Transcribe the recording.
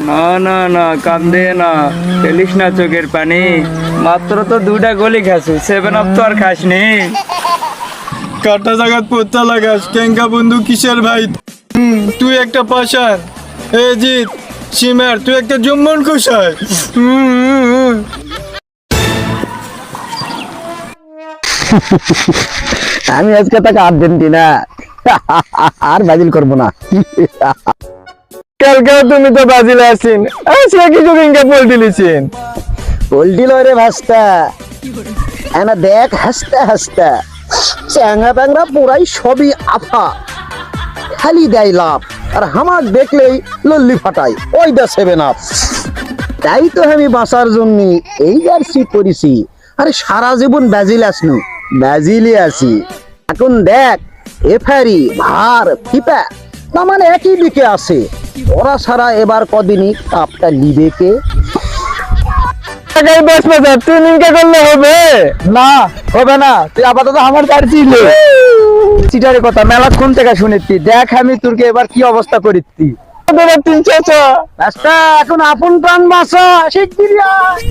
না না না, কান্দে না, ফেলিস না চোখের পানি। মাত্র তো 2টা গোলি খাসি, 7 আপ তো আর খাসনি। কাটা জাগাত পোতা লাগাস, কেঙ্কা বন্ধু কিসের ভাই? তুই একটা পাশার, এ জিৎ সিমার তুই একটা জম্মন কুশার। আমি আজকে তাকে আর্জেন্টিনা আর ব্রাজিল করবো না। কালকেও তুমি তো বাজিলে আসিন, আজকে কিছু কিংকা পোল্টি লিছেন। পোল্টি লয় রে ভাস্তা, এনা দেখ হাসতে হাসতে চ্যাংরা প্যাংরা পুরাই সবই আফা, খালি দেয় লাভ, আর হামাক দেখলেই লল্লি ফাটাই ওই দা 7 আপ। তাই তো আমি বাঁচার জন্য এই জার্সি করেছি। আরে সারা জীবন ব্রাজিল আসনু, ব্রাজিলে আছি। এখন দেখ এফআরি ভার ফিফা না মানে একই দিকে আছে। ওরা সারা এবার কদিনই কাপটা নিবে কে? 10,000 তুই নিনকা করলে হবে না হবে না, তুই আপাতত আমার কাছে চিটারে কথা মেলাক্ষণ থেকে শুনেছি। দেখ আমি তোরকে এবার কি অবস্থা করিচ্ছি। 3 চাচা। রাস্তা এখন আপন প্রাণ বাঁচা শিগগিরি আয়।